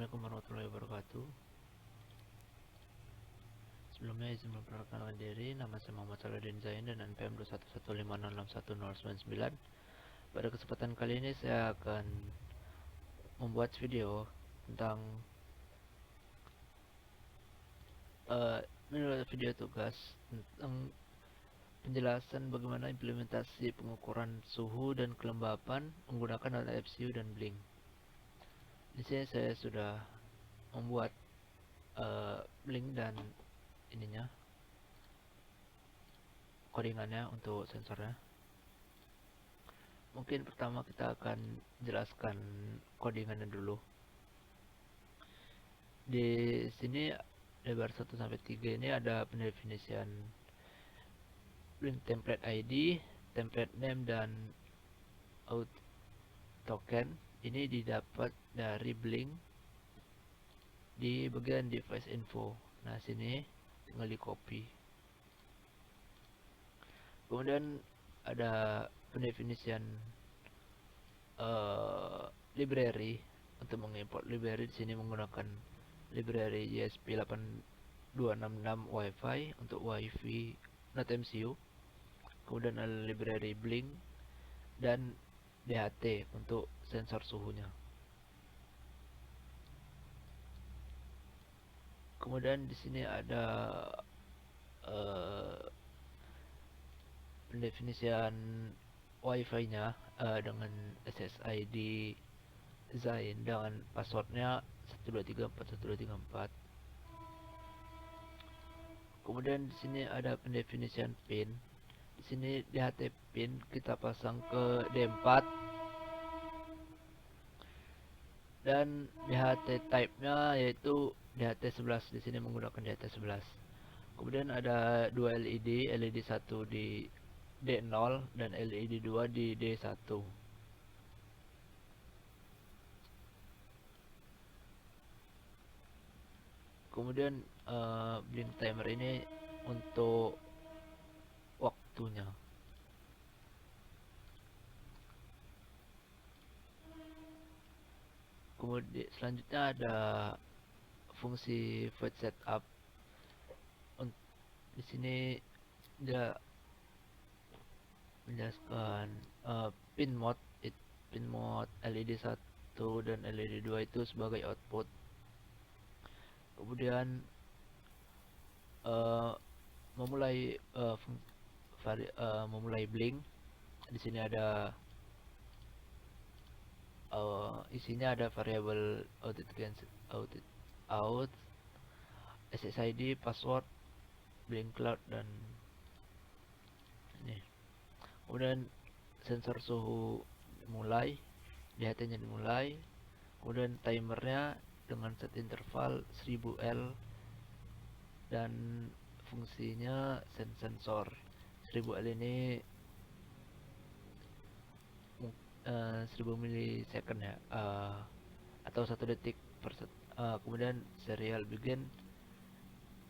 Assalamualaikum warahmatullahi wabarakatuh. Sebelumnya izin memperkenalkan diri, nama saya Muhammad Saladin Zain dan NPM 211561099. Pada kesempatan kali ini saya akan membuat video tentang video tugas tentang penjelasan bagaimana implementasi pengukuran suhu dan kelembapan menggunakan alat FCU dan Blink. Di sini saya sudah membuat Blink dan ininya codingannya untuk sensornya. Mungkin pertama kita akan jelaskan codingannya dulu. Di sini lebar 1 sampai 3 ini ada pendefinisian Blink template ID, template name dan out token. Ini didapat dari Blink di bagian device info. Nah, sini tinggal di copy. Kemudian ada pendefinisian library. Untuk mengimport library di sini menggunakan library ESP8266 Wi-Fi untuk Wi-Fi not MCU. Kemudian ada library Blink dan DHT untuk sensor suhunya. Kemudian di sini ada pendefinisian Wi-Fi-nya dengan SSID Zain dengan passwordnya 1234124. Kemudian di sini ada pendefinisian pin. Di sini DHT pin kita pasang ke D4 dan DHT type-nya yaitu DHT11. Di sini menggunakan DHT11. Kemudian ada dua LED, LED 1 di D0 dan LED 2 di D1. Kemudian Blink timer ini untuk waktunya. Kemudian selanjutnya ada fungsi void setup. Di sini dia menjelaskan pin mode LED 1 dan LED 2 itu sebagai output. Kemudian memulai Blink. Di sini ada isinya ada variabel out, SSID, password, Blink cloud dan ini. Kemudian sensor suhu dimulai, DHT-nya dimulai. Kemudian timernya dengan set interval 1000L dan fungsinya sensor 1000L ini 1000 milisecond ya, atau 1 detik per set. Kemudian serial begin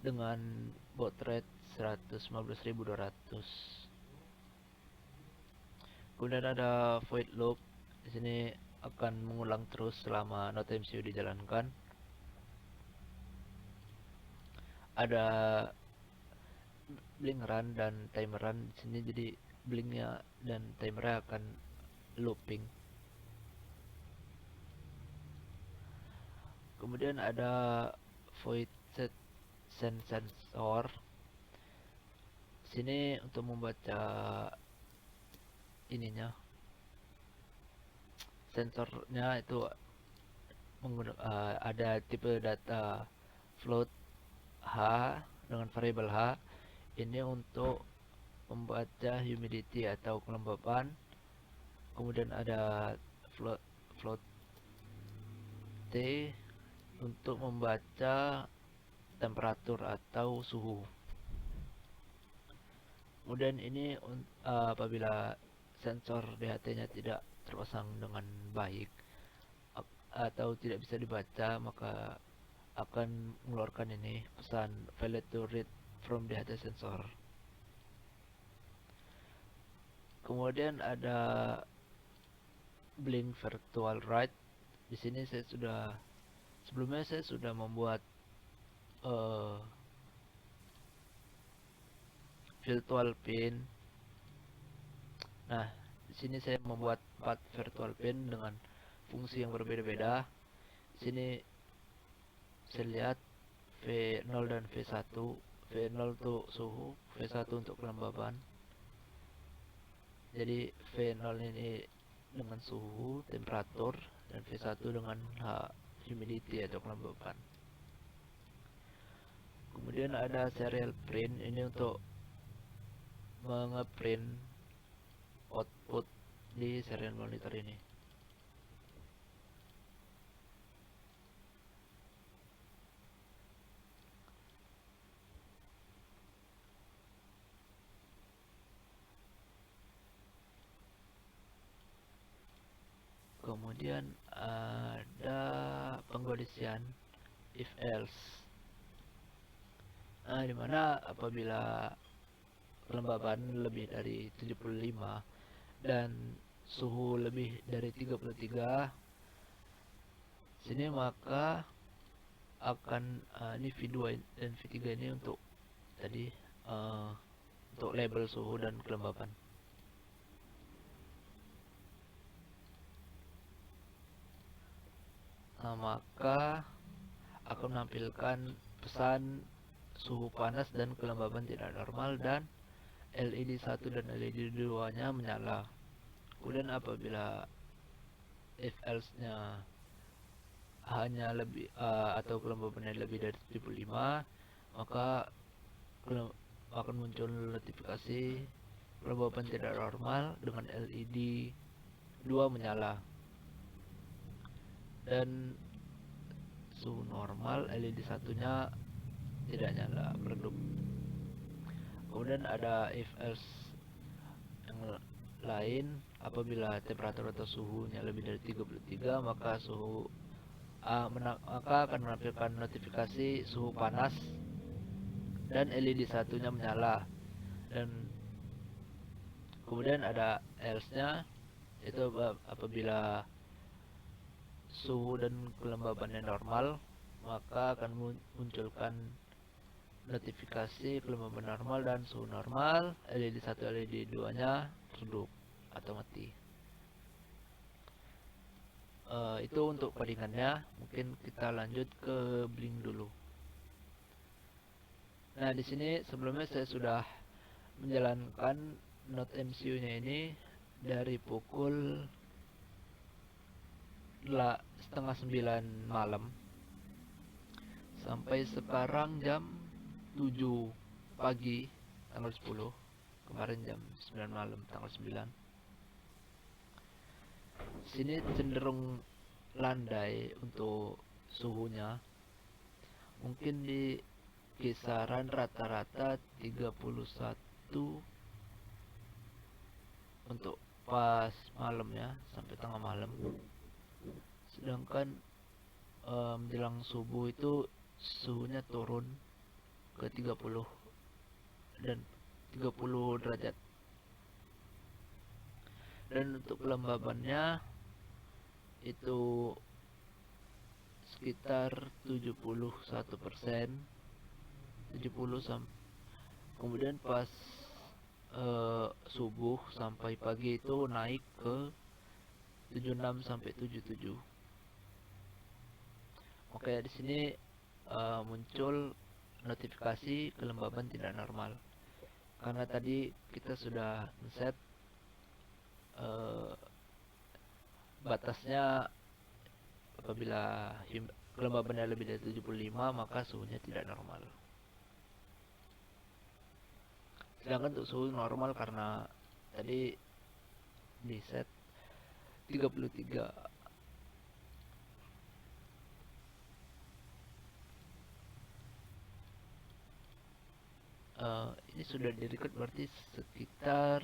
dengan baud rate 115.200. Kemudian ada void loop. Di sini akan mengulang terus selama not MCU dijalankan. Ada blink run dan timer run di sini, jadi blinknya dan timernya akan looping. Kemudian ada void set sensor. Sini untuk membaca ininya, sensornya itu ada tipe data float H dengan variabel H. Ini untuk membaca humidity atau kelembapan. Kemudian ada float T untuk membaca temperatur atau suhu. Kemudian ini apabila sensor DHT-nya tidak terpasang dengan baik atau tidak bisa dibaca, maka akan mengeluarkan ini pesan failed to read from DHT sensor. Kemudian ada blink virtual write. Di sini saya sudah Sebelumnya saya sudah membuat uh, virtual pin. Nah, di sini saya membuat 4 virtual pin dengan fungsi yang berbeda-beda. Di sini saya lihat V0 dan V1. V0 untuk suhu, V1 untuk kelembaban. Jadi V0 ini dengan suhu, temperatur, dan V1 dengan humidity atau kelembaban. Kemudian ada serial print, ini untuk mengeprint output di serial monitor ini. Kemudian ada pengkondisian if else, dimana apabila kelembaban lebih dari 75 dan suhu lebih dari 33 sini, maka akan ini V2 dan V3 ini untuk tadi untuk label suhu dan kelembaban. Maka akan menampilkan pesan suhu panas dan kelembaban tidak normal dan LED 1 dan LED 2 nya menyala. Kemudian apabila if else nya hanya lebih atau kelembabannya lebih dari 75, maka akan muncul notifikasi kelembaban tidak normal dengan LED 2 menyala, dan suhu normal LED satunya tidak nyala, meredup. Kemudian ada if else yang lain, apabila temperatur atau suhunya lebih dari 33, maka maka akan menampilkan notifikasi suhu panas dan LED satunya menyala. Dan kemudian ada else-nya, itu apabila suhu dan kelembabannya normal, maka akan munculkan notifikasi kelembaban normal dan suhu normal, LED 1 LED 2 nya redup atau mati. Itu untuk codingannya. Mungkin kita lanjut ke Blink dulu. Nah, di sini sebelumnya saya sudah menjalankan Node MCU-nya ini dari pukul setengah 9 malam sampai sekarang jam 7 pagi tanggal 10. Kemarin jam 9 malam tanggal 9. Sini cenderung landai untuk suhunya. Mungkin di kisaran rata-rata 31 untuk pas malamnya sampai tengah malam. Sedangkan menjelang subuh itu suhunya turun ke 30 dan 30 derajat. Dan untuk kelembabannya itu sekitar 71%, 70 kemudian pas subuh sampai pagi itu naik ke 76 sampai 77. Oke, di sini muncul notifikasi kelembaban tidak normal karena tadi kita sudah set batasnya apabila kelembabannya lebih dari 75 maka suhunya tidak normal. Sedangkan untuk suhu normal karena tadi di set 33. Ini sudah di record berarti sekitar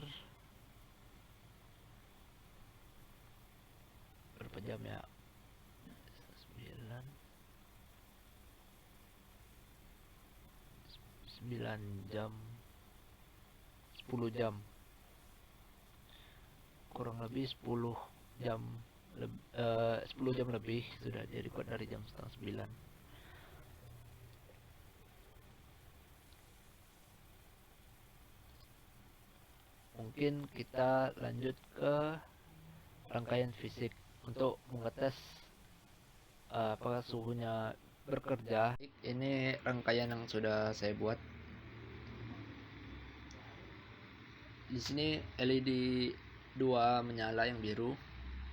berapa jam ya? 9 jam, 10 jam, kurang lebih 10 jam 10 jam lebih sudah di record dari jam setengah 9. Mungkin kita lanjut ke rangkaian fisik untuk mengetes apakah suhunya bekerja. Ini rangkaian yang sudah saya buat. Di sini LED 2 menyala yang biru,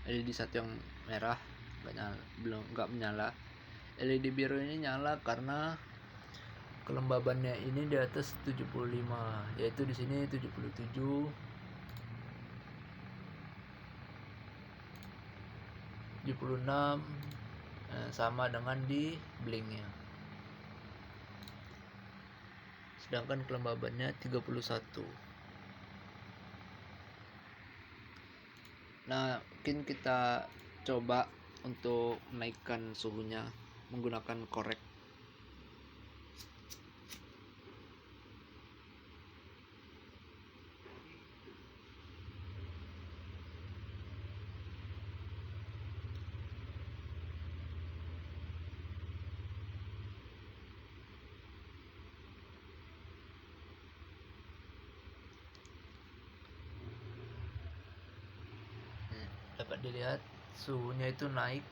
LED 1 yang merah nggak menyala. LED biru ini nyala karena kelembabannya ini di atas 75, yaitu di sini 77, 76, sama dengan di blinknya. Sedangkan kelembabannya 31. Nah, mungkin kita coba untuk menaikkan suhunya menggunakan korek. Dapat dilihat suhunya itu naik.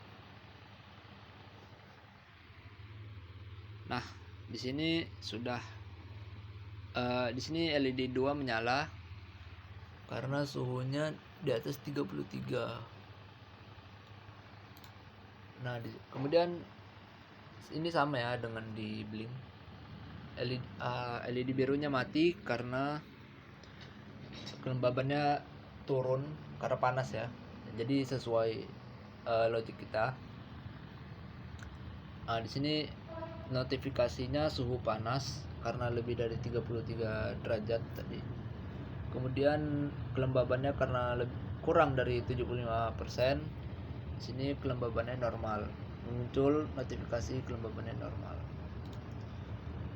Nah, di sini sudah di sini LED 2 menyala karena suhunya di atas 33. Nah, kemudian ini sama ya dengan di blink. LED birunya mati karena kelembabannya turun karena panas ya. Jadi sesuai logik kita. Nah, di sini notifikasinya suhu panas karena lebih dari 33 derajat tadi. Kemudian kelembabannya karena kurang dari 75%. Di sini kelembabannya normal. Muncul notifikasi kelembabannya normal.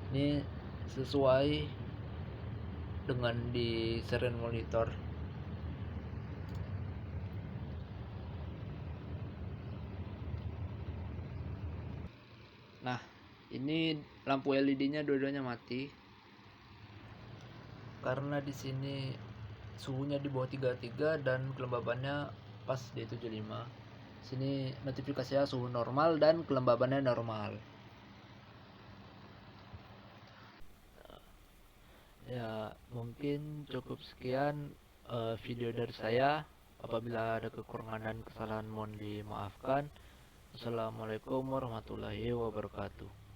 Ini sesuai dengan di serial monitor. Nah, ini lampu LED-nya dua-duanya mati karena di sini suhunya di bawah 33 dan kelembabannya pas di 75. Sini notifikasinya suhu normal dan kelembabannya normal. Ya, mungkin cukup sekian video dari saya. Apabila ada kekurangan dan kesalahan mohon dimaafkan. Assalamualaikum warahmatullahi wabarakatuh.